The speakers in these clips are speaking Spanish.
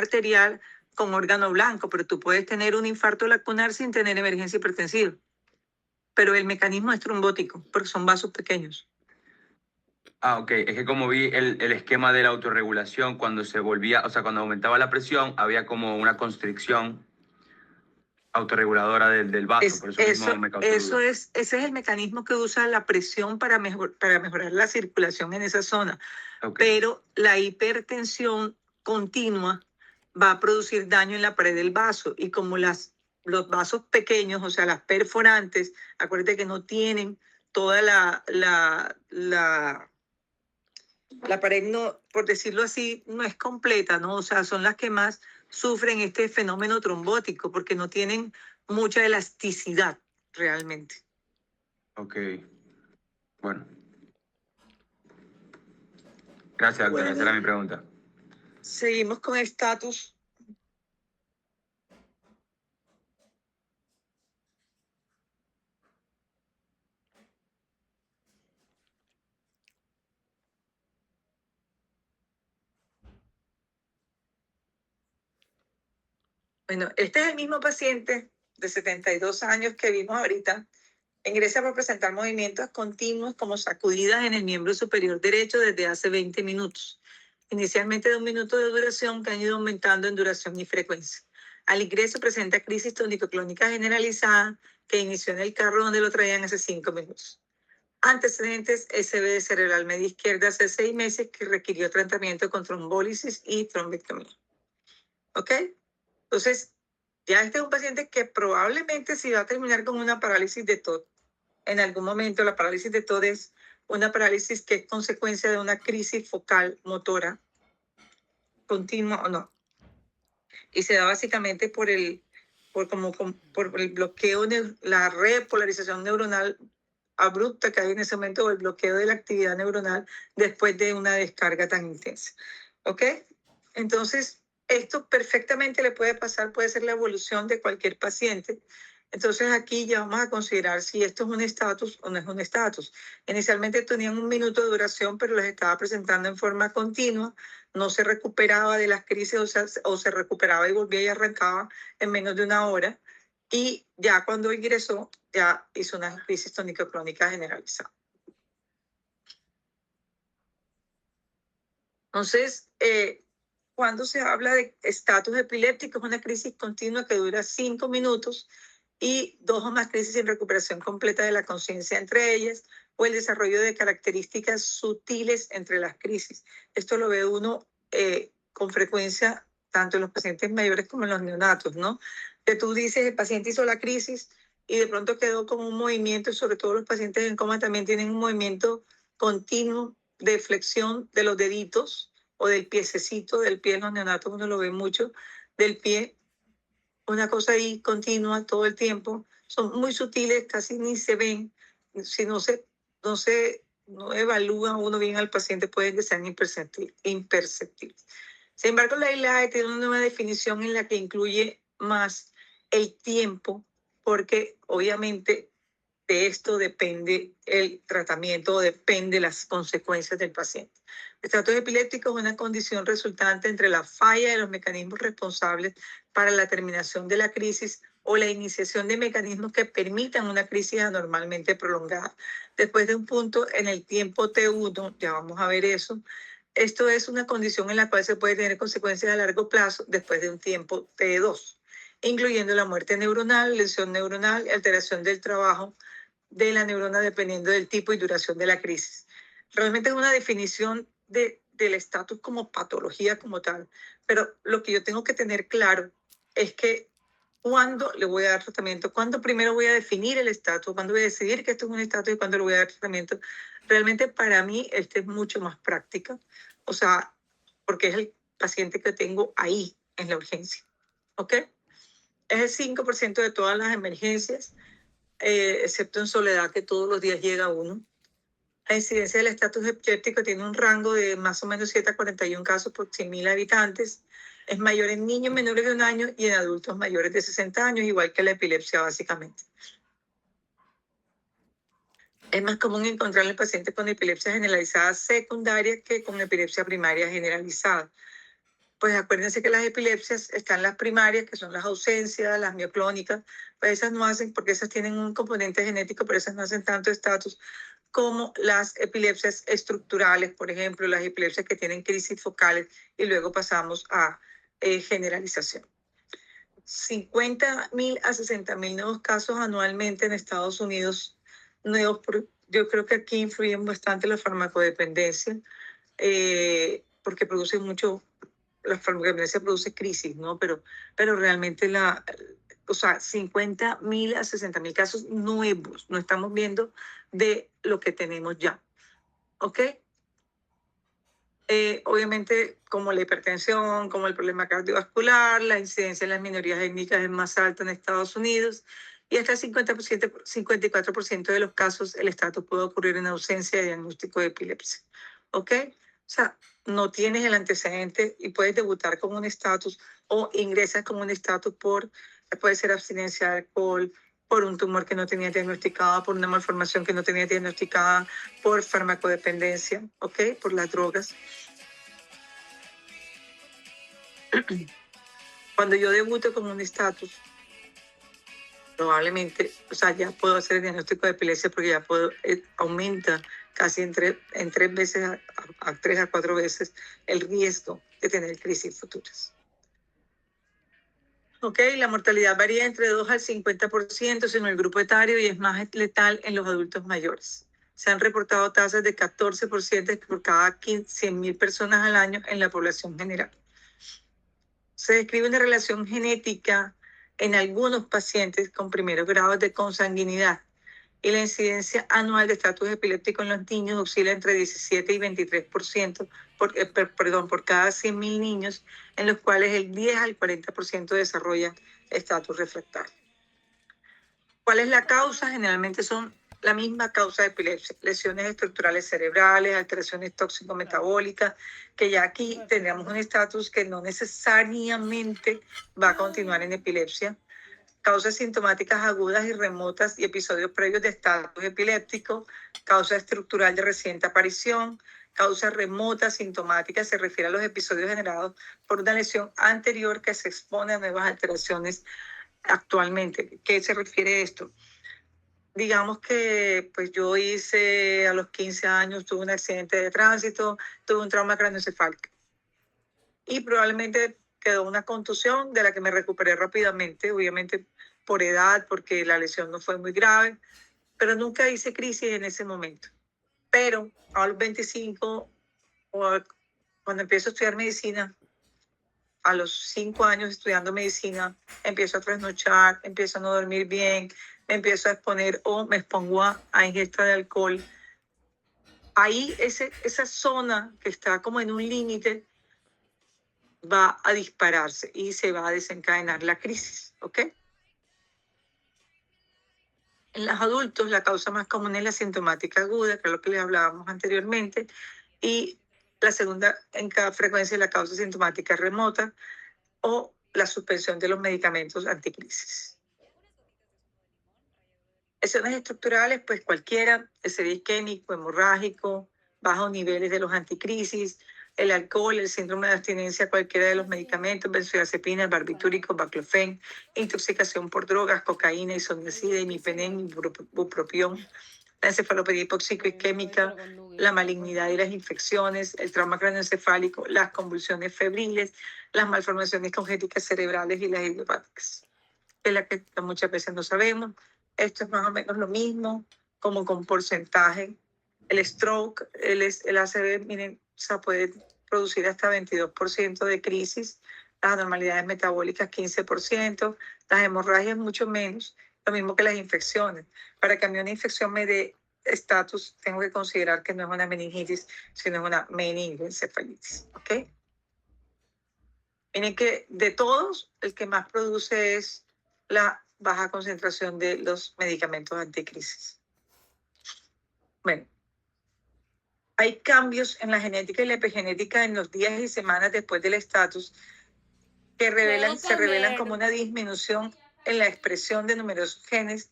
arterial con órgano blanco, pero tú puedes tener un infarto lacunar sin tener emergencia hipertensiva. Pero el mecanismo es trombótico, porque son vasos pequeños. Ah, ok. Es que como vi el esquema de la autorregulación, cuando se volvía, o sea, cuando aumentaba la presión, había como una constricción autorreguladora del vaso, por eso mismo me causó duda. Ese es el mecanismo que usa la presión para mejorar la circulación en esa zona. Ok. Pero la hipertensión continua va a producir daño en la pared del vaso y como los vasos pequeños, o sea, las perforantes, acuérdate que no tienen toda la pared, no, por decirlo así, no es completa, ¿no? O sea, son las que más sufren este fenómeno trombótico porque no tienen mucha elasticidad realmente. Ok. Bueno. Gracias, doctora. Esa era mi pregunta. Seguimos con estatus. Bueno, este es el mismo paciente de 72 años que vimos ahorita. Ingresa por presentar movimientos continuos como sacudidas en el miembro superior derecho desde hace 20 minutos. Inicialmente de 1 minuto de duración que han ido aumentando en duración y frecuencia. Al ingreso presenta crisis tónico-clónica generalizada que inició en el carro donde lo traían hace 5 minutos. Antecedentes SBD cerebral media izquierda hace 6 meses que requirió tratamiento con trombólisis y trombectomía. ¿Ok? Entonces, ya este es un paciente que probablemente sí va a terminar con una parálisis de TOD. En algún momento la parálisis de TOD es una parálisis que es consecuencia de una crisis focal motora continua o no. Y se da básicamente por el bloqueo, la repolarización neuronal abrupta que hay en ese momento o el bloqueo de la actividad neuronal después de una descarga tan intensa. ¿Ok? Entonces, esto perfectamente le puede pasar, puede ser la evolución de cualquier paciente. Entonces aquí ya vamos a considerar si esto es un estatus o no es un estatus. Inicialmente tenían 1 minuto de duración, pero los estaba presentando en forma continua, no se recuperaba de las crisis, o se recuperaba y volvía y arrancaba en menos de 1 hora. Y ya cuando ingresó, ya hizo una crisis tónico-clónica generalizada. Entonces, cuando se habla de estatus epiléptico, es una crisis continua que dura 5 minutos y 2 o más crisis sin recuperación completa de la conciencia entre ellas, o el desarrollo de características sutiles entre las crisis. Esto lo ve uno con frecuencia tanto en los pacientes mayores como en los neonatos, ¿no? Que tú dices, el paciente hizo la crisis y de pronto quedó con un movimiento, sobre todo los pacientes en coma también tienen un movimiento continuo de flexión de los deditos o del piececito del pie, en los neonatos uno lo ve mucho, del pie, una cosa ahí continua todo el tiempo. Son muy sutiles, casi ni se ven. Si no evalúa uno bien al paciente, pueden que sean imperceptibles. Sin embargo, la ILAE tiene una nueva definición en la que incluye más el tiempo, porque obviamente de esto depende el tratamiento o depende las consecuencias del paciente. El estatus epiléptico es una condición resultante entre la falla de los mecanismos responsables para la terminación de la crisis o la iniciación de mecanismos que permitan una crisis anormalmente prolongada. Después de un punto en el tiempo T1, ya vamos a ver eso, esto es una condición en la cual se puede tener consecuencias a largo plazo después de un tiempo T2, incluyendo la muerte neuronal, lesión neuronal, alteración del trabajo de la neurona dependiendo del tipo y duración de la crisis. Realmente es una definición del estatus como patología como tal, pero lo que yo tengo que tener claro es que cuándo le voy a dar tratamiento, cuándo primero voy a definir el estatus, cuándo voy a decidir que esto es un estatus y cuándo le voy a dar tratamiento. Realmente para mí este es mucho más práctica, o sea, porque es el paciente que tengo ahí en la urgencia, ¿ok? Es el 5% de todas las emergencias, excepto en Soledad, que todos los días llega uno. La incidencia del estatus epiléptico tiene un rango de más o menos 7 a 41 casos por 100.000 habitantes. Es mayor en niños menores de 1 año y en adultos mayores de 60 años, igual que la epilepsia básicamente. Es más común encontrar en pacientes con epilepsia generalizada secundaria que con epilepsia primaria generalizada. Pues acuérdense que las epilepsias están las primarias, que son las ausencias, las mioclónicas, pues esas no hacen, porque esas tienen un componente genético, pero esas no hacen tanto estatus como las epilepsias estructurales, por ejemplo, las epilepsias que tienen crisis focales, y luego pasamos a generalización. 50.000 a 60.000 nuevos casos anualmente en Estados Unidos. Yo creo que aquí influyen bastante la farmacodependencia, porque produce mucho, la farmacodependencia produce crisis, ¿no? Pero realmente o sea, 50.000 a 60.000 casos nuevos, no estamos viendo de lo que tenemos ya, ¿ok? Obviamente, como la hipertensión, como el problema cardiovascular, la incidencia en las minorías étnicas es más alta en Estados Unidos, y hasta el 54% de los casos el estatus puede ocurrir en ausencia de diagnóstico de epilepsia. ¿Ok? O sea, no tienes el antecedente y puedes debutar con un estatus o ingresas con un estatus puede ser abstinencia de alcohol, por un tumor que no tenía diagnosticada, por una malformación que no tenía diagnosticada, por farmacodependencia, ¿ok? Por las drogas. Cuando yo debuto con un estatus, probablemente, o sea, ya puedo hacer el diagnóstico de epilepsia porque ya aumenta casi en 3 veces, a 3 a 4 veces el riesgo de tener crisis futuras. Ok, la mortalidad varía entre 2 al 50% según el grupo etario y es más letal en los adultos mayores. Se han reportado tasas de 14% por cada 100.000 personas al año en la población general. Se describe una relación genética en algunos pacientes con primeros grados de consanguinidad y la incidencia anual de estatus epiléptico en los niños oscila entre 17 y 23% por cada 100.000 niños, en los cuales el 10 al 40% desarrolla estatus refractario. ¿Cuál es la causa? Generalmente son la misma causa de epilepsia: lesiones estructurales cerebrales, alteraciones tóxico-metabólicas, que ya aquí tendríamos un estatus que no necesariamente va a continuar en epilepsia. Causas sintomáticas agudas y remotas y episodios previos de estatus epiléptico, causa estructural de reciente aparición, causa remota sintomática, se refiere a los episodios generados por una lesión anterior que se expone a nuevas alteraciones actualmente. ¿Qué se refiere esto? Digamos que pues yo hice a los 15 años, tuve un accidente de tránsito, tuve un trauma craneoencefálico y probablemente quedó una contusión de la que me recuperé rápidamente, obviamente por edad, porque la lesión no fue muy grave, pero nunca hice crisis en ese momento. Pero a los 25, cuando empiezo a estudiar medicina, a los 5 años estudiando medicina, empiezo a trasnochar, empiezo a no dormir bien, me empiezo a exponer o me expongo a ingesta de alcohol. Ahí esa zona que está como en un límite va a dispararse y se va a desencadenar la crisis, ¿ok? En los adultos, la causa más común es la sintomática aguda, que es lo que les hablábamos anteriormente, y la segunda en cada frecuencia es la causa sintomática remota o la suspensión de los medicamentos anticrisis. Lesiones estructurales, pues cualquiera: estrés isquémico, hemorrágico, bajos niveles de los anticrisis, el alcohol, el síndrome de abstinencia a cualquiera de los medicamentos, benzodiazepina, barbitúricos, baclofen, intoxicación por drogas, cocaína, isoniazida, imipenem, bupropión, la encefalopatia hipoxico-isquémica, la malignidad y las infecciones, el trauma craneoencefálico, las convulsiones febriles, las malformaciones congénitas cerebrales y las idiopáticas, de las que muchas veces no sabemos. Esto es más o menos lo mismo, como con porcentaje. El stroke, el ACV, miren, o sea, puede producir hasta 22% de crisis, las anormalidades metabólicas 15%, las hemorragias mucho menos, lo mismo que las infecciones. Para que a mí una infección me dé estatus, tengo que considerar que no es una meningitis, sino es una meningoencefalitis, ¿ok? Miren que de todos, el que más produce es la baja concentración de los medicamentos anticrisis. Bueno, hay cambios en la genética y la epigenética en los días y semanas después del estatus que se revelan como una disminución en la expresión de numerosos genes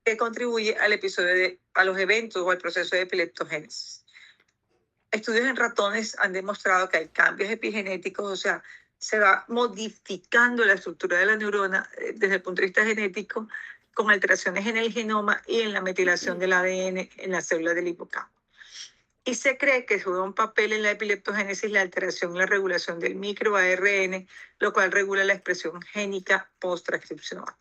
que contribuye al episodio a los eventos o al proceso de epileptogénesis. Estudios en ratones han demostrado que hay cambios epigenéticos, o sea, se va modificando la estructura de la neurona desde el punto de vista genético, con alteraciones en el genoma y en la metilación del ADN en las células del hipocampo. Y se cree que juega un papel en la epileptogénesis la alteración y la regulación del microARN, lo cual regula la expresión génica post-transcripcional.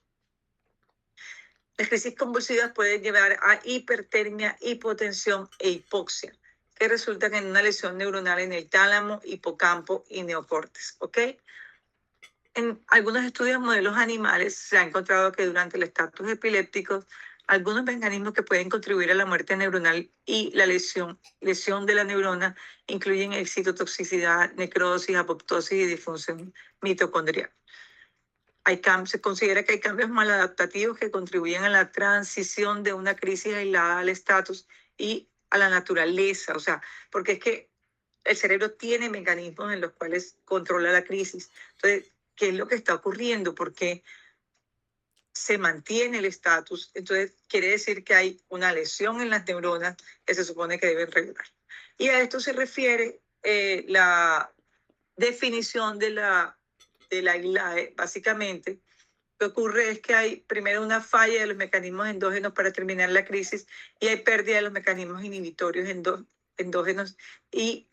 Las crisis convulsivas pueden llevar a hipertermia, hipotensión e hipoxia, que resultan en una lesión neuronal en el tálamo, hipocampo y neocórtex, ¿ok? En algunos estudios modelos animales se ha encontrado que durante el estatus epiléptico, algunos mecanismos que pueden contribuir a la muerte neuronal y la lesión de la neurona incluyen excitotoxicidad, necrosis, apoptosis y disfunción mitocondrial. Se considera que hay cambios maladaptativos que contribuyen a la transición de una crisis aislada al estatus y a la naturaleza, o sea, porque es que el cerebro tiene mecanismos en los cuales controla la crisis. Entonces, ¿qué es lo que está ocurriendo? Porque se mantiene el estatus, entonces quiere decir que hay una lesión en las neuronas que se supone que deben regular. Y a esto se refiere la definición de la ILAE, básicamente. Lo que ocurre es que hay primero una falla de los mecanismos endógenos para terminar la crisis y hay pérdida de los mecanismos inhibitorios endógenos y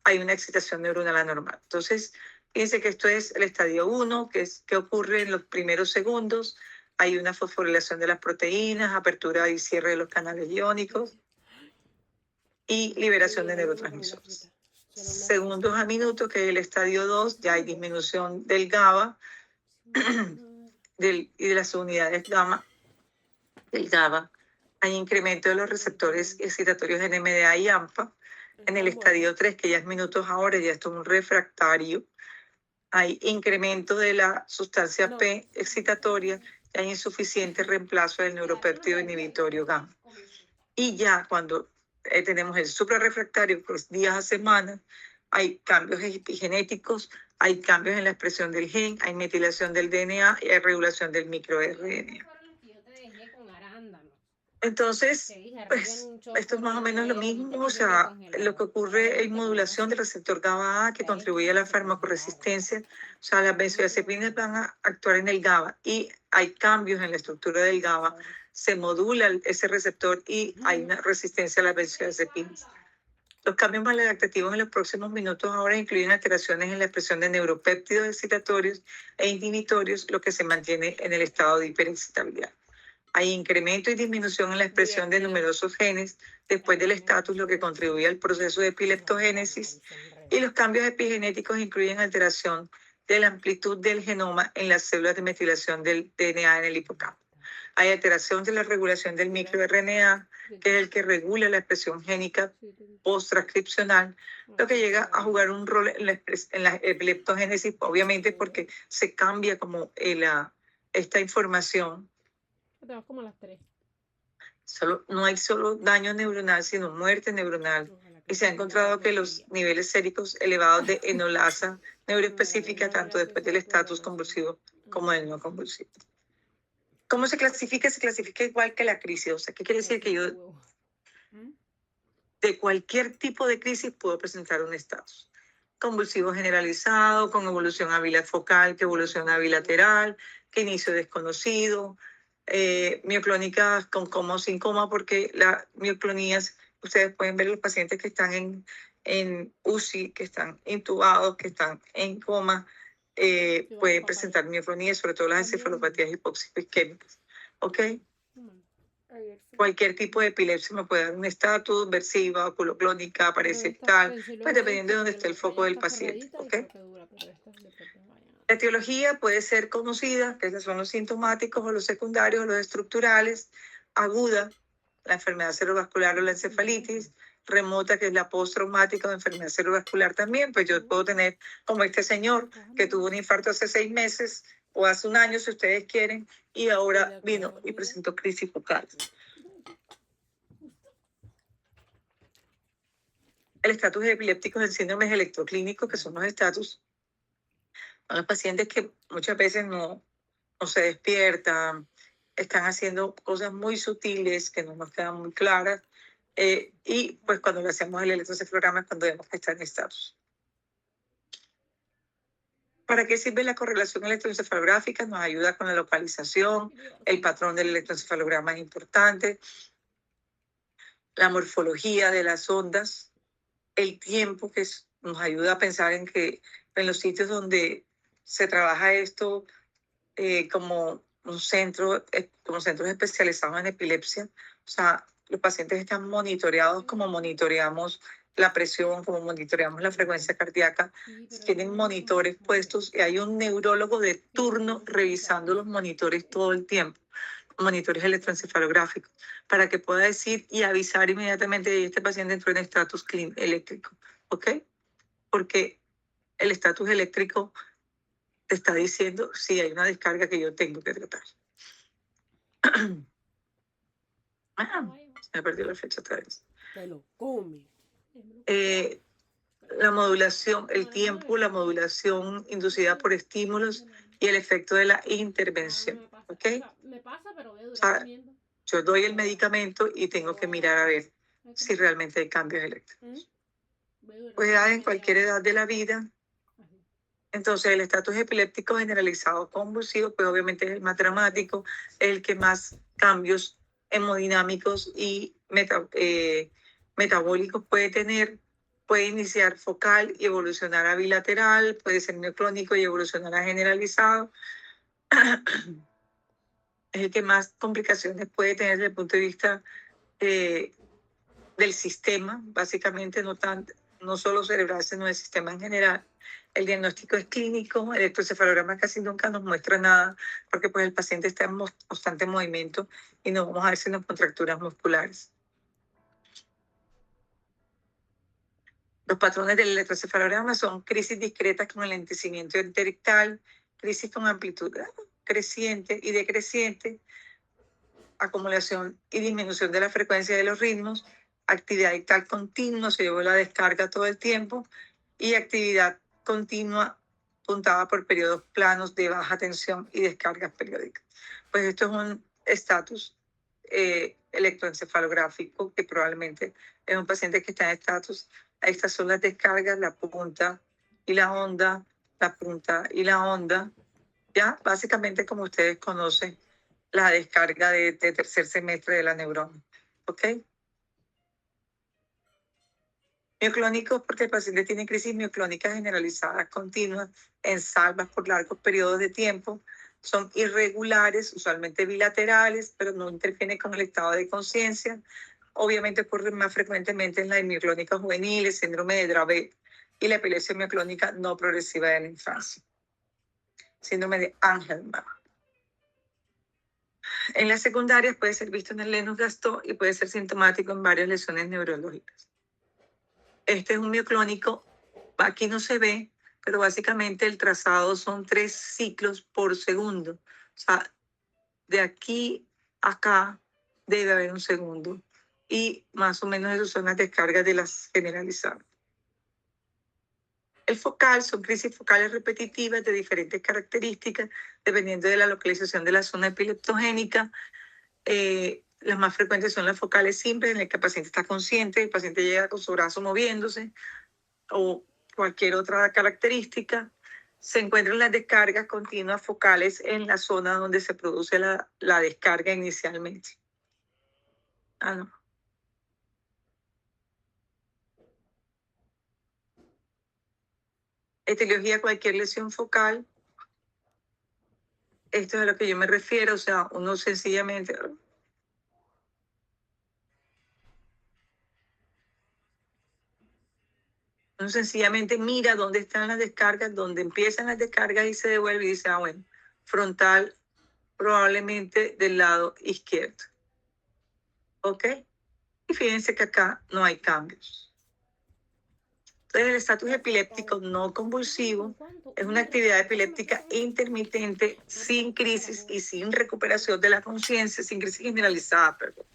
hay una excitación neuronal anormal. Entonces, fíjense que esto es el estadio 1, que ocurre en los primeros segundos. Hay una fosforilación de las proteínas, apertura y cierre de los canales iónicos y liberación de neurotransmisores. Segundos a minutos, que es el estadio 2, ya hay disminución del GABA y de las unidades gamma del GABA. Hay incremento de los receptores excitatorios NMDA y AMPA. En el estadio 3, que ya es minutos ahora, ya esto es un refractario, hay incremento de la sustancia P excitatoria y hay insuficiente reemplazo del neuropéptido inhibitorio gamma. Y ya cuando tenemos el suprarrefractario, que es días a semanas, hay cambios epigenéticos, hay cambios en la expresión del gen, hay metilación del DNA y hay regulación del microRNA. Entonces, pues, esto es más o menos lo mismo, o sea, lo que ocurre es modulación del receptor GABA-A que contribuye a la farmacoresistencia, o sea, las benzodiazepinas van a actuar en el GABA y hay cambios en la estructura del GABA, se modula ese receptor y hay una resistencia a las benzodiazepinas. Los cambios maladaptativos en los próximos minutos ahora incluyen alteraciones en la expresión de neuropéptidos excitatorios e inhibitorios, lo que se mantiene en el estado de hiperexcitabilidad. Hay incremento y disminución en la expresión de numerosos genes después del estatus, lo que contribuye al proceso de epileptogénesis. Y los cambios epigenéticos incluyen alteración de la amplitud del genoma en las células de metilación del DNA en el hipocampo. Hay alteración de la regulación del microRNA, que es el que regula la expresión génica post-transcripcional, lo que llega a jugar un rol en la epileptogénesis, obviamente porque se cambia como esta información. Como a las 3. No hay solo daño neuronal, sino muerte neuronal. Y se ha encontrado que los niveles séricos elevados de enolasa neuroespecífica, tanto después del estatus convulsivo como del no convulsivo. ¿Cómo se clasifica? Se clasifica igual que la crisis. O sea, ¿qué quiere decir? Que yo de cualquier tipo de crisis puedo presentar un estatus. Convulsivo generalizado, con evolución a bifocal, que evoluciona a bilateral, que inicio desconocido, mioclónicas con coma o sin coma, porque las mioclonías, ustedes pueden ver los pacientes que están en UCI, que están intubados, que están en coma, pueden presentar mioclonías, sobre todo las encefalopatías hipoxisquémicas. ¿Ok? Cualquier tipo de epilepsia me puede dar un estatus, versiva, oculoclónica, parietal, pues dependiendo de dónde esté el foco del paciente. ¿Ok? La etiología puede ser conocida, que esos son los sintomáticos o los secundarios o los estructurales, aguda, la enfermedad cerebrovascular o la encefalitis, remota, que es la postraumática o enfermedad cerebrovascular también, pues yo puedo tener como este señor que tuvo un infarto hace 6 meses o hace un año, si ustedes quieren, y ahora vino y presentó crisis focal. El estatus epiléptico en síndromes electroclínicos, que son los estatus, son los pacientes que muchas veces no se despiertan, están haciendo cosas muy sutiles que no nos quedan muy claras, Y pues cuando lo hacemos el electroencefalograma es cuando vemos que está en estatus. ¿Para qué sirve la correlación electroencefalográfica? Nos ayuda con la localización, el patrón del electroencefalograma es importante, la morfología de las ondas, el tiempo que nos ayuda a pensar en que en los sitios donde se trabaja esto como centros especializados en epilepsia, o sea, los pacientes están monitoreados como monitoreamos la presión, como monitoreamos la frecuencia cardíaca, tienen monitores puestos y hay un neurólogo de turno revisando los monitores todo el tiempo, monitores electroencefalográficos, para que pueda decir y avisar inmediatamente que este paciente entró en estatus eléctrico, ¿ok? Porque el estatus eléctrico te está diciendo si hay una descarga que yo tengo que tratar. Se me perdió la fecha otra vez. Te lo come. La modulación, el tiempo, la modulación inducida por estímulos y el efecto de la intervención. ¿Ok? O sea, yo doy el medicamento y tengo que mirar a ver si realmente hay cambios eléctricos. Pues en cualquier edad de la vida. Entonces, el estatus epiléptico generalizado convulsivo, pues obviamente es el más dramático, es el que más cambios hemodinámicos y metabólicos puede tener. Puede iniciar focal y evolucionar a bilateral, puede ser mioclónico y evolucionar a generalizado. Es el que más complicaciones puede tener desde el punto de vista del sistema, básicamente no solo cerebral, sino del sistema en general. El diagnóstico es clínico, el electroencefalograma casi nunca nos muestra nada, porque pues el paciente está en constante movimiento y no vamos a ver si nos contracturas musculares. Los patrones del electroencefalograma son crisis discretas con el enlentecimiento interictal, crisis con amplitud creciente y decreciente, acumulación y disminución de la frecuencia de los ritmos, actividad ictal continua, se llevó la descarga todo el tiempo, y actividad continua puntada por periodos planos de baja tensión y descargas periódicas. Pues esto es un estatus electroencefalográfico que probablemente es un paciente que está en estatus. Estas son las descargas, la punta y la onda, la punta y la onda. Ya, básicamente como ustedes conocen, la descarga de tercer semestre de la neurona. ¿Ok? Mioclónicos porque el paciente tiene crisis mioclónicas generalizadas continuas en salvas por largos periodos de tiempo. Son irregulares, usualmente bilaterales, pero no interfieren con el estado de conciencia. Obviamente ocurren más frecuentemente en la mioclónica juvenil, el síndrome de Dravet y la epilepsia mioclónica no progresiva de la infancia. Síndrome de Angelman. En las secundarias puede ser visto en el Lennox-Gastaut y puede ser sintomático en varias lesiones neurológicas. Este es un mioclónico, aquí no se ve, pero básicamente el trazado son 3 ciclos por segundo. O sea, de aquí a acá debe haber un segundo. Y más o menos esas son las descargas de las generalizadas. El focal son crisis focales repetitivas de diferentes características, dependiendo de la localización de la zona epileptogénica. Las más frecuentes son las focales simples, en las que el paciente está consciente, el paciente llega con su brazo moviéndose, o cualquier otra característica. Se encuentran las descargas continuas focales en la zona donde se produce la descarga inicialmente. No. Etiología, cualquier lesión focal. Esto es a lo que yo me refiero, o sea, uno sencillamente... Uno sencillamente mira dónde están las descargas, dónde empiezan las descargas y se devuelve y dice, bueno, frontal probablemente del lado izquierdo. ¿Ok? Y fíjense que acá no hay cambios. Entonces, el estatus epiléptico no convulsivo es una actividad epiléptica intermitente, sin crisis y sin recuperación de la conciencia, sin crisis generalizada, perdón,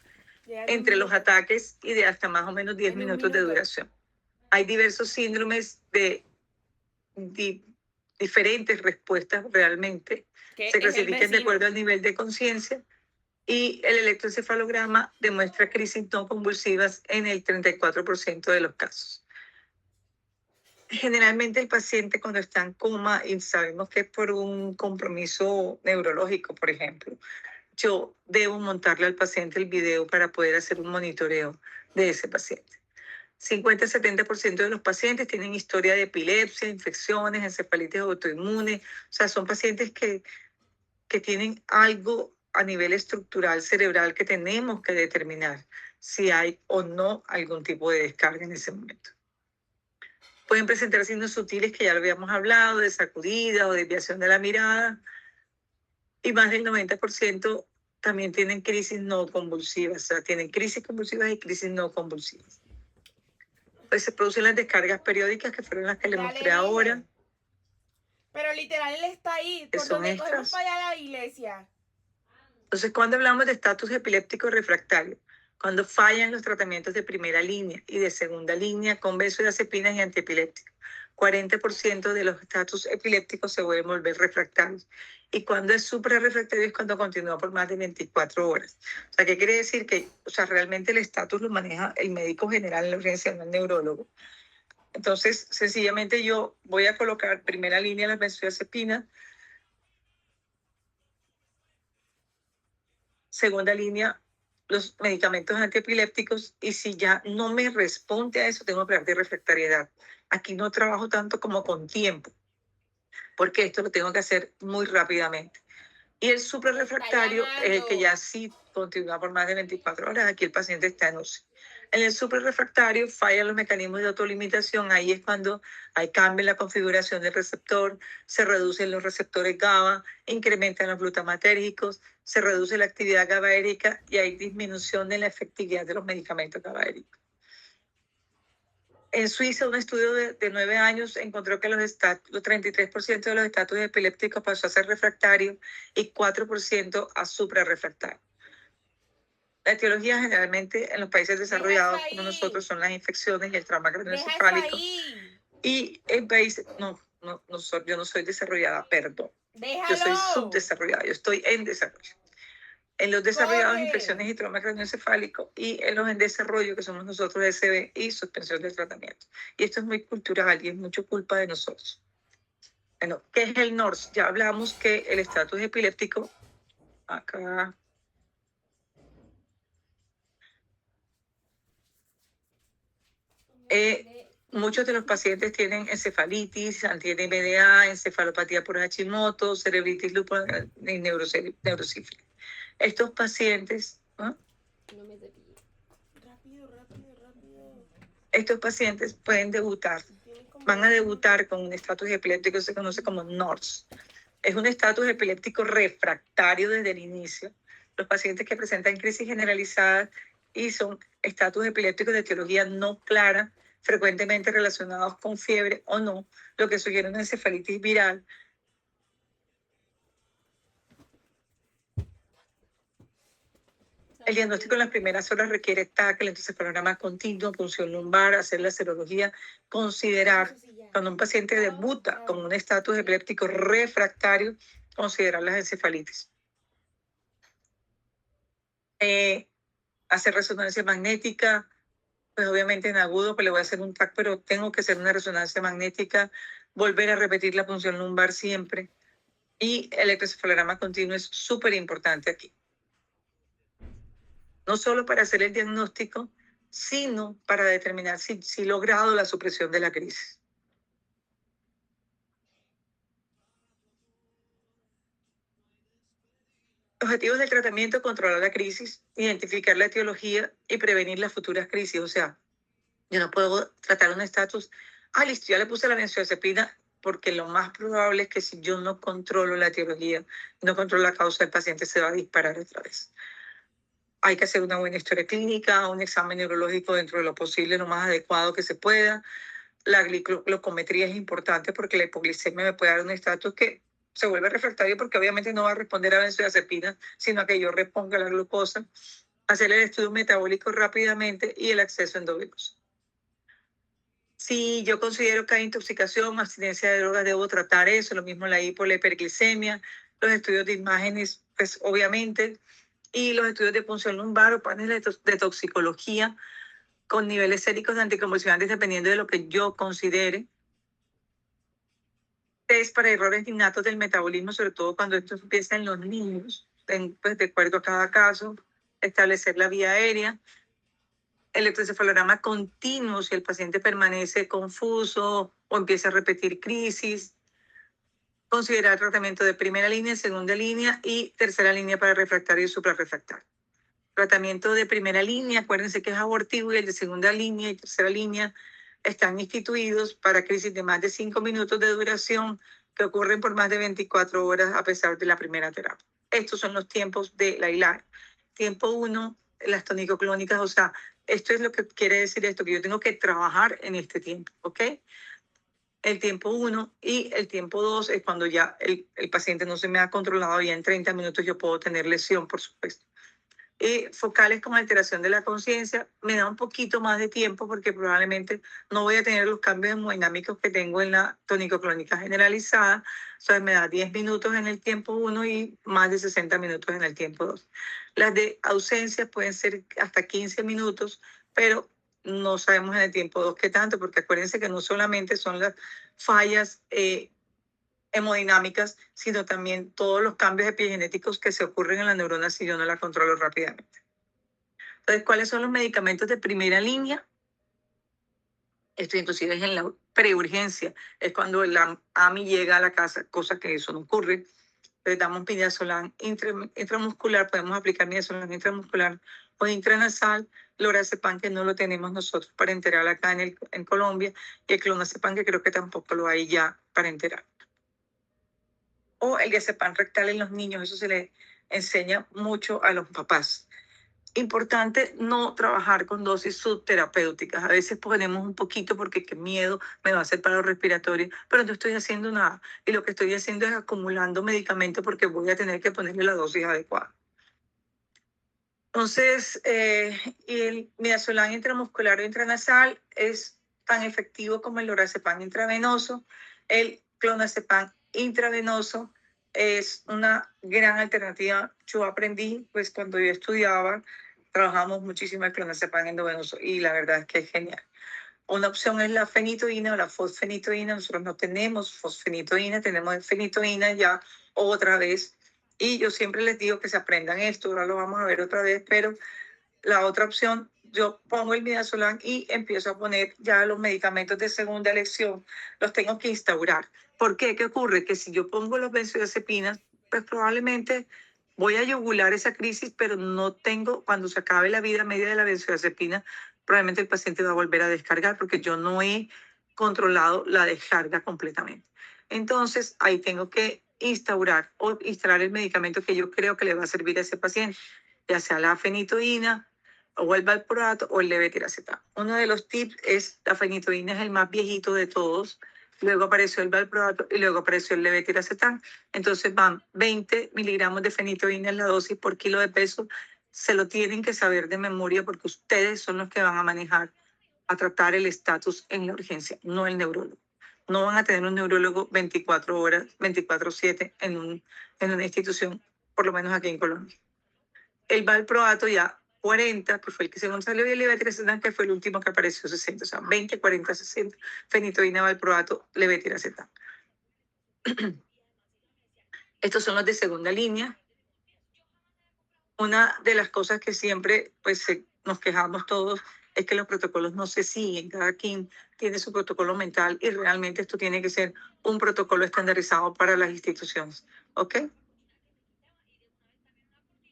entre los ataques y de hasta más o menos 10 minutos de duración. Hay diversos síndromes de diferentes respuestas realmente. Se clasifican de acuerdo al nivel de conciencia. y el electroencefalograma demuestra crisis no convulsivas en el 34% de los casos. Generalmente el paciente cuando está en coma, y sabemos que es por un compromiso neurológico, por ejemplo, yo debo montarle al paciente el video para poder hacer un monitoreo de ese paciente. 50-70% de los pacientes tienen historia de epilepsia, infecciones, encefalitis autoinmune. O sea, son pacientes que tienen algo a nivel estructural cerebral que tenemos que determinar si hay o no algún tipo de descarga en ese momento. Pueden presentar signos sutiles que ya lo habíamos hablado, de sacudida o desviación de la mirada. Y más del 90% también tienen crisis no convulsivas. O sea, tienen crisis convulsivas y crisis no convulsivas. Pues se producen las descargas periódicas que fueron las que le mostré ahora. Pero literal él está ahí, Que por son donde cogemos estas. para allá a la iglesia. Entonces, cuando hablamos de estatus epiléptico refractario, cuando fallan los tratamientos de primera línea y de segunda línea con benzodiazepinas y antiepilépticos, 40% de los estatus epilépticos se vuelven volver refractarios. Y cuando es suprarrefractario es cuando continúa por más de 24 horas. O sea, ¿qué quiere decir? Que realmente el estatus lo maneja el médico general en la urgencia, no el neurólogo. Entonces, sencillamente yo voy a colocar primera línea las benzodiazepinas, segunda línea los medicamentos antiepilépticos, y si ya no me responde a eso, tengo que hablar de refractariedad. Aquí no trabajo tanto como con tiempo, porque esto lo tengo que hacer muy rápidamente. Y el suprarrefractario es el que ya sí continúa por más de 24 horas. Aquí el paciente está en UCI. En el suprarrefractario fallan los mecanismos de autolimitación. Ahí es cuando hay cambio en la configuración del receptor, se reducen los receptores GABA, incrementan los glutamatérgicos, se reduce la actividad GABAérgica y hay disminución de la efectividad de los medicamentos GABAérgicos. En Suiza, un estudio de 9 años encontró que los 33% de los estatus epilépticos pasó a ser refractario y 4% a suprarrefractario. La etiología generalmente en los países desarrollados como nosotros son las infecciones y el trauma craneoencefálico. Y en países, yo no soy desarrollada, perdón. Déjalo. Yo soy subdesarrollada, yo estoy en desarrollo. En los desarrollados, infecciones y trauma craneoencefálico, y en los en desarrollo, que somos nosotros, SB y suspensión del tratamiento. Y esto es muy cultural y es mucho culpa de nosotros. Bueno, ¿qué es el NORS? Ya hablamos que el estatus epiléptico, acá, muchos de los pacientes tienen encefalitis, tienen MDA, encefalopatía por Hashimoto, cerebritis lupus y neurosífilis. Estos pacientes, No me cepillé. Rápido. estos pacientes pueden debutar, van a debutar con un estatus epiléptico que se conoce como NORS. Es un estatus epiléptico refractario desde el inicio. Los pacientes que presentan crisis generalizada y son estatus epilépticos de etiología no clara, frecuentemente relacionados con fiebre o no, lo que sugiere una encefalitis viral. El diagnóstico en las primeras horas requiere TAC, el electroencefalograma continuo, punción lumbar, hacer la serología, considerar, cuando un paciente debuta con un estatus epiléptico refractario, considerar las encefalitis. Hacer resonancia magnética, pues obviamente en agudo pues le voy a hacer un TAC, pero tengo que hacer una resonancia magnética, volver a repetir la punción lumbar siempre. Y el electroencefalograma continuo es súper importante aquí. No solo para hacer el diagnóstico, sino para determinar si he logrado la supresión de la crisis. Objetivos del tratamiento: controlar la crisis, identificar la etiología y prevenir las futuras crisis. O sea, yo no puedo tratar un estatus, listo, ya le puse la benzodiazepina, porque lo más probable es que si yo no controlo la etiología, no controlo la causa, el paciente se va a disparar otra vez. Hay que hacer una buena historia clínica, un examen neurológico dentro de lo posible, lo más adecuado que se pueda. La glucometría es importante porque la hipoglicemia me puede dar un estatus que se vuelve refractario porque obviamente no va a responder a benzodiazepina, sino a que yo reponga la glucosa. Hacer el estudio metabólico rápidamente y el acceso endovenoso. Si yo considero que hay intoxicación, abstinencia de drogas, debo tratar eso. Lo mismo la hipo, la hiperglicemia, los estudios de imágenes, pues obviamente. y los estudios de punción lumbar o paneles de toxicología con niveles séricos de anticonvulsivantes dependiendo de lo que yo considere. Test para errores innatos del metabolismo, sobre todo cuando esto empieza en los niños, pues, de acuerdo a cada caso, establecer la vía aérea, electroencefalograma continuo si el paciente permanece confuso o empieza a repetir crisis, considerar tratamiento de primera línea, segunda línea y tercera línea para refractario y suprarrefractario. Tratamiento de primera línea, acuérdense que es abortivo, y el de segunda línea y tercera línea están instituidos para crisis de más de 5 minutos de duración que ocurren por más de 24 horas a pesar de la primera terapia. Estos son los tiempos de la ILAR. Tiempo 1, las tonicoclónicas, o sea, esto es lo que quiere decir esto, que yo tengo que trabajar en este tiempo, ¿ok? El tiempo 1 y el tiempo 2 es cuando ya el paciente no se me ha controlado, ya en 30 minutos yo puedo tener lesión, por supuesto. Focales con alteración de la conciencia, me da un poquito más de tiempo porque probablemente no voy a tener los cambios hemodinámicos que tengo en la tonicoclónica generalizada. Entonces me da 10 minutos en el tiempo 1 y más de 60 minutos en el tiempo 2. Las de ausencia pueden ser hasta 15 minutos, pero no sabemos en el tiempo 2 qué tanto, porque acuérdense que no solamente son las fallas hemodinámicas, sino también todos los cambios epigenéticos que se ocurren en la neurona si yo no la controlo rápidamente. Entonces, ¿cuáles son los medicamentos de primera línea? Esto inclusive es en la preurgencia, es cuando la AMI llega a la casa, cosa que eso no ocurre. Le damos midazolam intramuscular, podemos aplicar midazolam intramuscular o intranasal, lorazepam, que no lo tenemos nosotros para enterar acá en Colombia, y el clonazepam, que creo que tampoco lo hay ya para enterar. O el diazepam rectal en los niños, eso se le enseña mucho a los papás. Importante no trabajar con dosis subterapéuticas. A veces ponemos un poquito porque qué miedo, me va a hacer paro respiratorio, pero no estoy haciendo nada. Y lo que estoy haciendo es acumulando medicamentos porque voy a tener que ponerle la dosis adecuada. Entonces, el midazolam intramuscular o intranasal es tan efectivo como el lorazepam intravenoso. El clonazepam intravenoso es una gran alternativa. Yo aprendí, pues cuando yo estudiaba, trabajamos muchísimo el clonazepam endovenoso y la verdad es que es genial. Una opción es la fenitoína o la fosfenitoína. Nosotros no tenemos fosfenitoína, tenemos fenitoína ya otra vez. Y yo siempre les digo que se aprendan esto, ahora lo vamos a ver otra vez, pero la otra opción, yo pongo el midazolam y empiezo a poner ya los medicamentos de segunda elección, los tengo que instaurar. ¿Por qué? ¿Qué ocurre? Que si yo pongo los benzodiazepinas, pues probablemente voy a yugular esa crisis, pero no tengo, cuando se acabe la vida media de la benzodiazepina, probablemente el paciente va a volver a descargar porque yo no he controlado la descarga completamente. Entonces, ahí tengo que instaurar el medicamento que yo creo que le va a servir a ese paciente, ya sea la fenitoína o el valproato o el levetiracetam. Uno de los tips es la fenitoína, es el más viejito de todos. Luego apareció el valproato y luego apareció el levetiracetam. Entonces van 20 miligramos de fenitoína en la dosis por kilo de peso. Se lo tienen que saber de memoria porque ustedes son los que van a manejar, a tratar el estatus en la urgencia, no el neurólogo. No van a tener un neurólogo 24 horas, 24/7 en una institución, por lo menos aquí en Colombia. El valproato ya 40, que fue el que se salió, y el levetiracetam, que fue el último que apareció, 60, o sea, 20, 40, 60, fenitoína, valproato, levetiracetam. Estos son los de segunda línea. Una de las cosas que siempre pues nos quejamos todos es que los protocolos no se siguen. Cada quien tiene su protocolo mental y realmente esto tiene que ser un protocolo estandarizado para las instituciones. ¿Ok?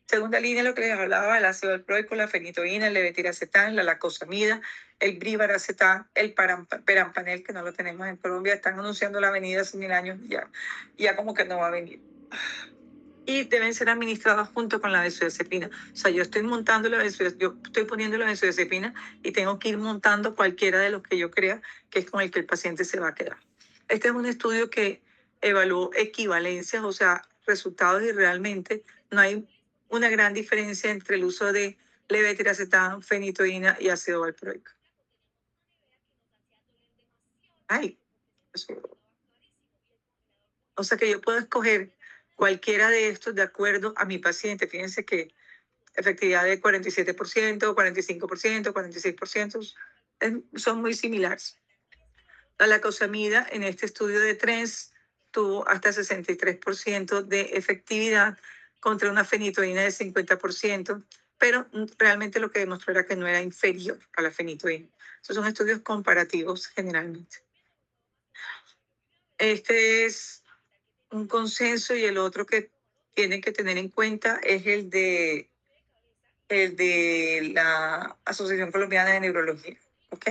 Segunda línea, lo que les hablaba, el ácido valproico, la fenitoína, el levetiracetam, la lacosamida, el brivaracetam, el perampanel, que no lo tenemos en Colombia. Están anunciando la venida hace 1000 años, ya como que no va a venir. Y deben ser administrados junto con la benzodiazepina. O sea, yo estoy montando yo estoy poniendo la benzodiazepina y tengo que ir montando cualquiera de los que yo crea que es con el que el paciente se va a quedar. Este es un estudio que evaluó equivalencias, o sea, resultados, y realmente no hay una gran diferencia entre el uso de levetiracetam, fenitoína y ácido valproico. Ay, o sea que yo puedo escoger cualquiera de estos de acuerdo a mi paciente. Fíjense que efectividad de 47%, 45%, 46%, son muy similares. La lacosamida en este estudio de TRENDS tuvo hasta 63% de efectividad contra una fenitoína de 50%, pero realmente lo que demostró era que no era inferior a la fenitoína. Estos son estudios comparativos generalmente. Este es un consenso, y el otro que tienen que tener en cuenta es el de la Asociación Colombiana de Neurología. ¿Ok?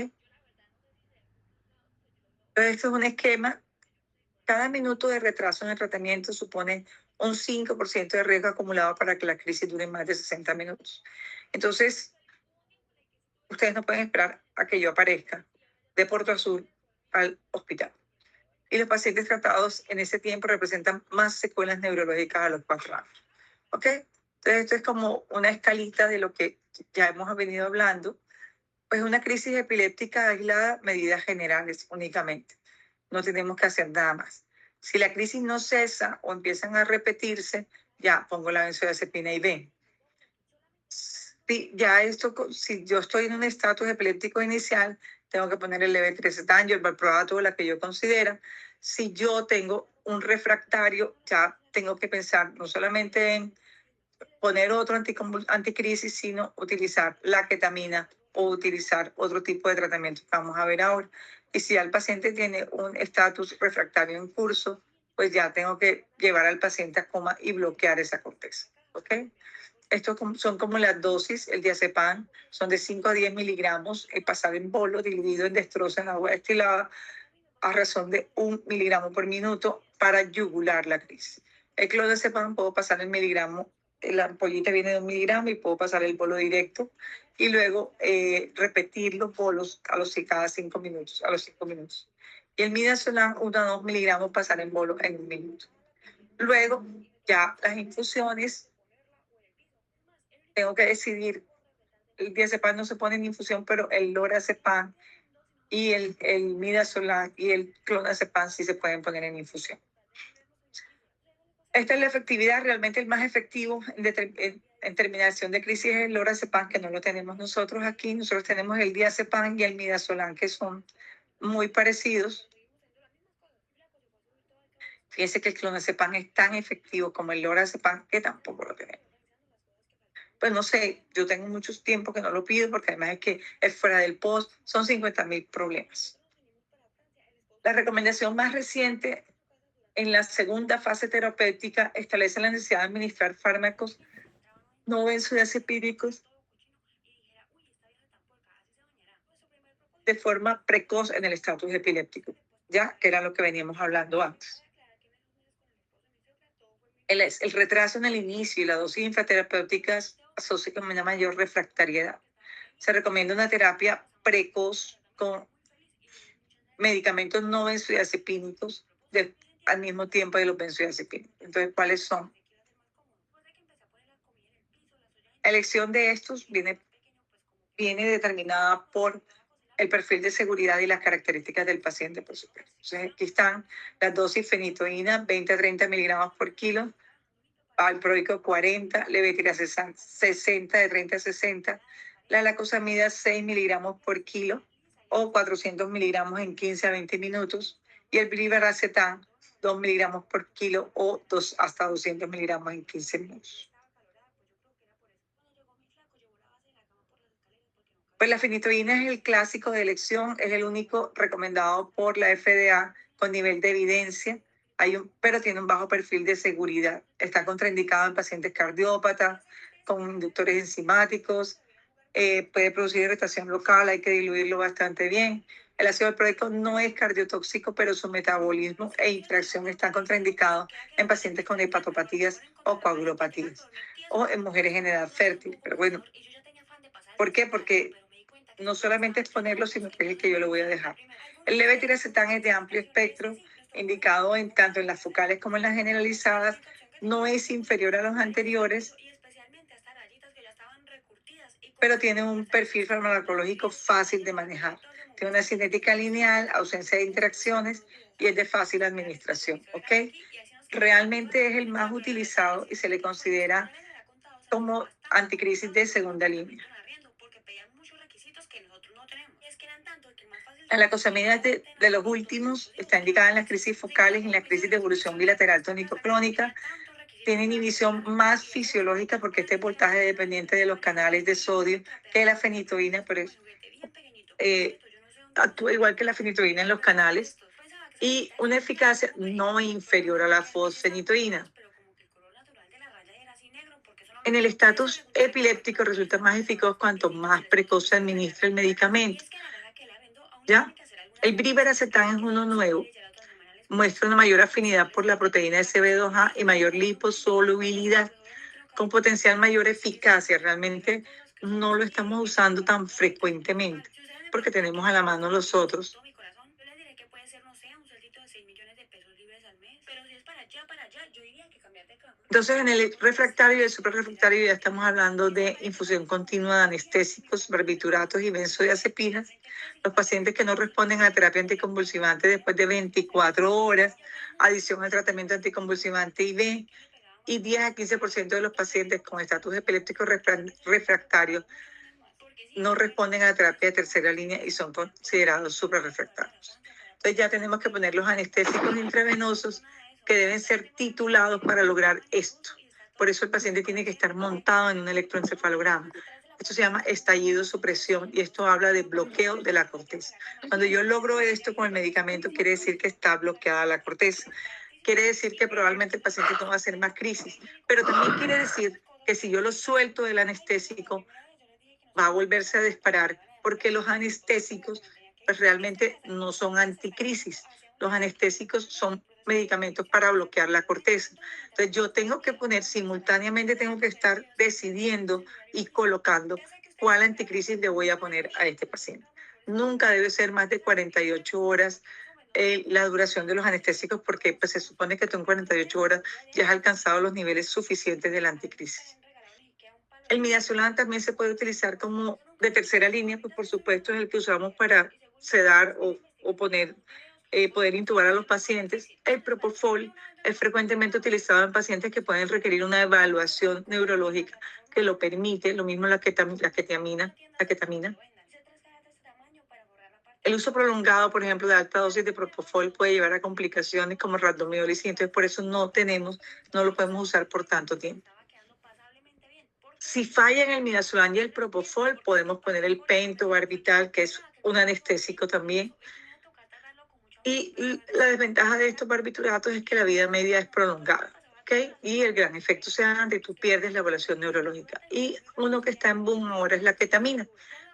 Entonces, esto es un esquema. Cada minuto de retraso en el tratamiento supone un 5% de riesgo acumulado para que la crisis dure más de 60 minutos. Entonces, ustedes no pueden esperar a que yo aparezca de Puerto Azul al hospital. Y los pacientes tratados en ese tiempo representan más secuelas neurológicas a los 4 años. ¿Ok? Entonces, esto es como una escalita de lo que ya hemos venido hablando. Pues una crisis epiléptica aislada, medidas generales únicamente. No tenemos que hacer nada más. Si la crisis no cesa o empiezan a repetirse, ya pongo la benzodiazepina IV. Si yo estoy en un estatus epiléptico inicial, tengo que poner el levetiracetam y el valproato, la que yo considero. Si yo tengo un refractario, ya tengo que pensar no solamente en poner otro anticrisis, sino utilizar la ketamina o utilizar otro tipo de tratamiento que vamos a ver ahora. Y si el paciente tiene un estatus refractario en curso, pues ya tengo que llevar al paciente a coma y bloquear esa corteza. ¿Ok? Estos son como las dosis. El diazepam son de 5 a 10 miligramos, pasado en bolo, dividido en destrozo en agua destilada, a razón de 1 miligramo por minuto para yugular la crisis. El clonazepam puedo pasar el miligramo, la ampollita viene de 1 miligramo y puedo pasar el bolo directo y luego repetir los bolos cada 5 minutos, a los 5 minutos. Y el midazolam, 1 a 2 miligramos, pasar en bolo en 1 minuto. Luego, ya las infusiones, tengo que decidir. El diazepam no se pone en infusión, pero el lorazepam y el midazolam y el clonazepam sí se pueden poner en infusión. Esta es la efectividad. Realmente el más efectivo en terminación de crisis es el lorazepam, que no lo tenemos nosotros aquí. Nosotros tenemos el diazepam y el midazolam, que son muy parecidos. Fíjense que el clonazepam es tan efectivo como el lorazepam, que tampoco lo tenemos. Pues no sé, yo tengo mucho tiempo que no lo pido, porque además es que es fuera del post, son 50.000 problemas. La recomendación más reciente en la segunda fase terapéutica establece la necesidad de administrar fármacos no benzodiazepínicos de forma precoz en el estatus epiléptico, ya que era lo que veníamos hablando antes. El retraso en el inicio y la dosis infraterapéuticas asocia con una mayor refractariedad. Se recomienda una terapia precoz con medicamentos no benzodiazepínicos al mismo tiempo de los benzodiazepínicos. Entonces, ¿cuáles son? La elección de estos viene determinada por el perfil de seguridad y las características del paciente, por supuesto. Entonces, aquí están las dosis: fenitoína 20 a 30 miligramos por kilo, valproico 40, levetiracetam 60, de 30 a 60, la lacosamida 6 miligramos por kilo o 400 miligramos en 15 a 20 minutos, y el brivaracetam 2 miligramos por kilo o hasta 200 miligramos en 15 minutos. Pues la fenitoína es el clásico de elección, es el único recomendado por la FDA con nivel de evidencia, pero tiene un bajo perfil de seguridad. Está contraindicado en pacientes cardiópatas, con inductores enzimáticos, puede producir irritación local, hay que diluirlo bastante bien. El ácido valproico no es cardiotóxico, pero su metabolismo e interacción están contraindicados en pacientes con hepatopatías o coagulopatías, o en mujeres en edad fértil. Pero bueno, ¿por qué? Porque no solamente es ponerlo, sino que es el que yo lo voy a dejar. El levetiracetam es de amplio espectro, indicado tanto en las focales como en las generalizadas, no es inferior a los anteriores, pero tiene un perfil farmacológico fácil de manejar. Tiene una cinética lineal, ausencia de interacciones y es de fácil administración. ¿Ok? Realmente es el más utilizado y se le considera como anticrisis de segunda línea. La glucosamina de los últimos está indicada en las crisis focales y en la crisis de evolución bilateral tónico-clónica. Tiene inhibición más fisiológica porque este voltaje es dependiente de los canales de sodio que la fenitoína, pero actúa igual que la fenitoína en los canales y una eficacia no inferior a la fosfenitoína. En el estatus epiléptico resulta más eficaz cuanto más precoz se administra el medicamento. ¿Ya? El brivaracetam es uno nuevo. Muestra una mayor afinidad por la proteína SB2A y mayor liposolubilidad, con potencial mayor eficacia. Realmente no lo estamos usando tan frecuentemente porque tenemos a la mano los otros. Entonces, en el refractario y el suprarrefractario ya estamos hablando de infusión continua de anestésicos, barbituratos y benzodiazepinas. Los pacientes que no responden a la terapia anticonvulsivante después de 24 horas, adición al tratamiento anticonvulsivante IV, y 10 a 15% de los pacientes con estatus epiléptico refractario no responden a la terapia de tercera línea y son considerados suprarrefractarios. Entonces ya tenemos que poner los anestésicos intravenosos que deben ser titulados para lograr esto. Por eso el paciente tiene que estar montado en un electroencefalograma. Esto se llama estallido supresión y esto habla de bloqueo de la corteza. Cuando yo logro esto con el medicamento, quiere decir que está bloqueada la corteza. Quiere decir que probablemente el paciente no va a hacer más crisis, pero también quiere decir que si yo lo suelto del anestésico, va a volverse a disparar porque los anestésicos pues, realmente no son anticrisis. Los anestésicos son medicamentos para bloquear la corteza. Entonces yo tengo que poner simultáneamente, tengo que estar decidiendo y colocando cuál anticrisis le voy a poner a este paciente. Nunca debe ser más de 48 horas la duración de los anestésicos porque pues, se supone que tú en 48 horas ya has alcanzado los niveles suficientes de la anticrisis. El midazolam también se puede utilizar como de tercera línea, pues por supuesto es el que usamos para sedar o poder intubar a los pacientes. El propofol es frecuentemente utilizado en pacientes que pueden requerir una evaluación neurológica que lo permite, lo mismo la ketamina. El uso prolongado, por ejemplo, de alta dosis de propofol puede llevar a complicaciones como rhabdomiolisis, entonces por eso no lo podemos usar por tanto tiempo. Si falla en el midazolam y el propofol, podemos poner el pentobarbital, que es un anestésico también. Y la desventaja de estos barbituratos es que la vida media es prolongada, ¿ok? Y el gran efecto se da donde tú pierdes la evaluación neurológica. Y uno que está en boom ahora es la ketamina,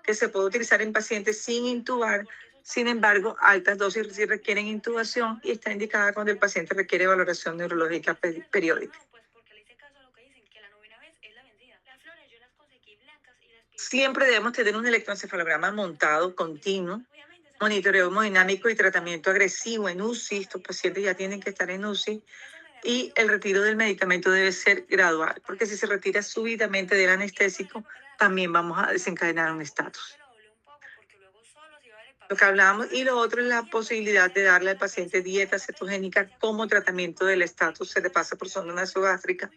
que se puede utilizar en pacientes sin intubar. Sin embargo, altas dosis sí requieren intubación y está indicada cuando el paciente requiere valoración neurológica periódica. Siempre debemos tener un electroencefalograma montado, continuo, monitoreo hemodinámico y tratamiento agresivo en UCI. Estos pacientes ya tienen que estar en UCI. Y el retiro del medicamento debe ser gradual, porque si se retira súbitamente del anestésico, también vamos a desencadenar un estatus. Lo que hablábamos, y lo otro es la posibilidad de darle al paciente dieta cetogénica como tratamiento del estatus, se le pasa por sonda nasogástrica,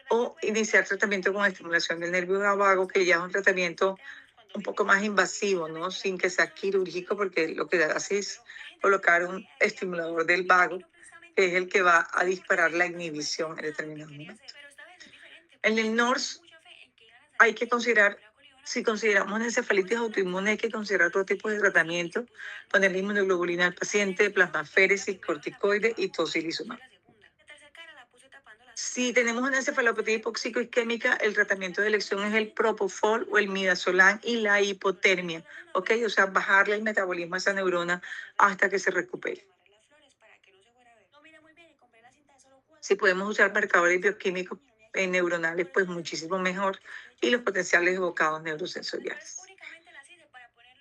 o iniciar tratamiento con estimulación del nervio vago, que ya es un tratamiento un poco más invasivo, ¿no? Sin que sea quirúrgico, porque lo que hace es colocar un estimulador del vago, que es el que va a disparar la inhibición en determinado momento. En el NORS hay que considerar, si consideramos una encefalitis autoinmune, hay que considerar otro tipo de tratamiento, ponerle inmunoglobulina al paciente, plasmaféresis, corticoide y tocilizumab. Si tenemos una encefalopatía hipoxico-isquémica, el tratamiento de elección es el propofol o el midazolam y la hipotermia, ¿ok? O sea, bajarle el metabolismo a esa neurona hasta que se recupere. Si podemos usar marcadores bioquímicos neuronales, pues muchísimo mejor, y los potenciales evocados neurosensoriales.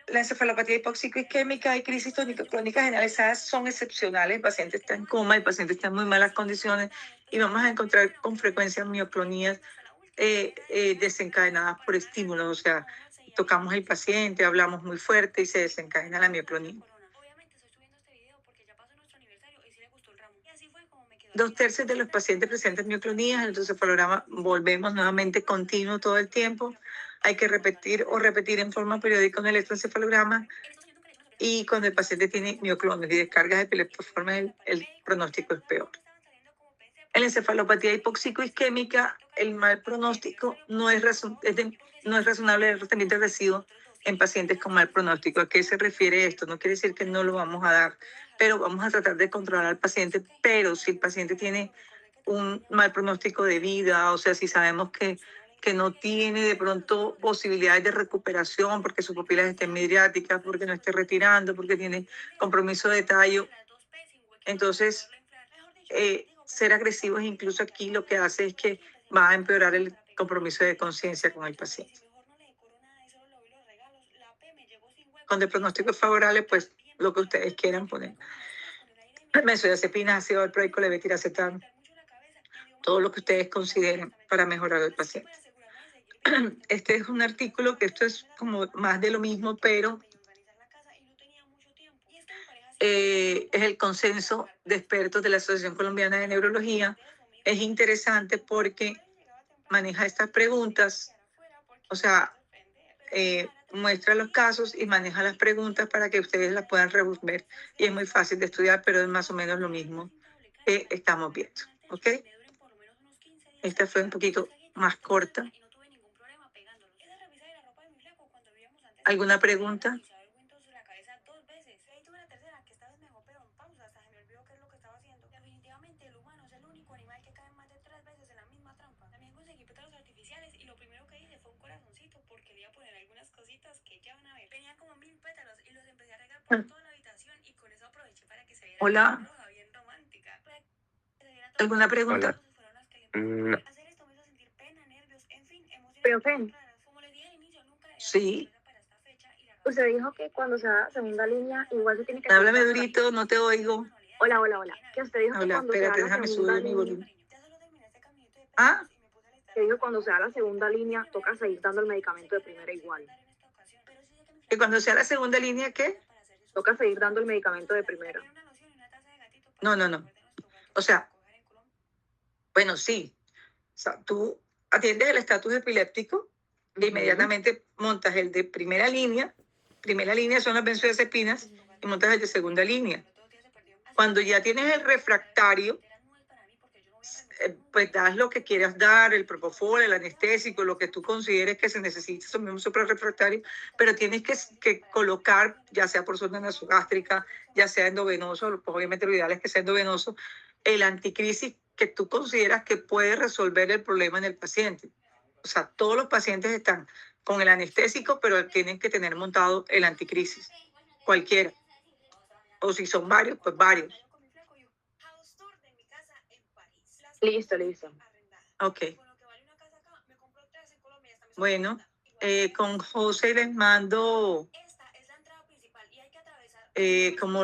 La encefalopatía hipóxico-isquémica y crisis tónico-clónica generalizadas son excepcionales. El paciente está en coma, el paciente está en muy malas condiciones y vamos a encontrar con frecuencia mioclonías desencadenadas por estímulos. O sea, tocamos el paciente, hablamos muy fuerte y se desencadena la mioclonía. 2/3 de los pacientes presentan mioclonías, el electroencefalograma volvemos nuevamente continuo todo el tiempo. Hay que repetir en forma periódica un electroencefalograma. Y cuando el paciente tiene mioclonias y descargas epileptiformes, el pronóstico es peor. En la encefalopatía hipóxico-isquémica, el mal pronóstico no es razonable el tratamiento agresivo en pacientes con mal pronóstico. ¿A qué se refiere esto? No quiere decir que no lo vamos a dar, pero vamos a tratar de controlar al paciente. Pero si el paciente tiene un mal pronóstico de vida, o sea, si sabemos que no tiene de pronto posibilidades de recuperación porque sus pupilas estén midriáticas, porque no esté retirando, porque tiene compromiso de tallo, entonces ser agresivos incluso aquí lo que hace es que va a empeorar el compromiso de conciencia con el paciente. Cuando el pronóstico es favorable, pues lo que ustedes quieran poner. Benzodiazepina, ácido valproico, levetiracetam, todo lo que ustedes consideren para mejorar al paciente. Este es un artículo que esto es como más de lo mismo, pero es el consenso de expertos de la Asociación Colombiana de Neurología. Es interesante porque maneja estas preguntas, o sea, muestra los casos y maneja las preguntas para que ustedes las puedan resolver. Y es muy fácil de estudiar, pero es más o menos lo mismo que estamos viendo, ¿ok? Esta fue un poquito más corta. ¿Alguna pregunta? Hola. ¿Alguna pregunta? No. Profe, Sí. usted dijo que cuando se da segunda línea, igual se tiene que... Háblame durito, no te oigo. Hola. Que usted dijo que Hola, cuando se da espérate, la déjame segunda subir mi línea... volumen. ¿Ah? Que dijo cuando se da la segunda línea, toca seguir dando el medicamento de primera igual. Que cuando sea la segunda línea, ¿qué? Toca seguir dando el medicamento de primera. No. O sea, bueno, sí. O sea, tú atiendes el estatus epiléptico e inmediatamente montas el de primera línea. Primera línea son las benzodiazepinas y montas el de segunda línea. Cuando ya tienes el refractario, pues das lo que quieras dar, el propofol, el anestésico, lo que tú consideres que se necesita, son mismos suprarrefractarios, pero tienes que colocar, ya sea por sonda nasogástrica, ya sea endovenoso, pues obviamente lo ideal es que sea endovenoso, el anticrisis que tú consideras que puede resolver el problema en el paciente. O sea, todos los pacientes están con el anestésico, pero tienen que tener montado el anticrisis, cualquiera. O si son varios, pues varios. Listo. Ok. Bueno, con José les mando como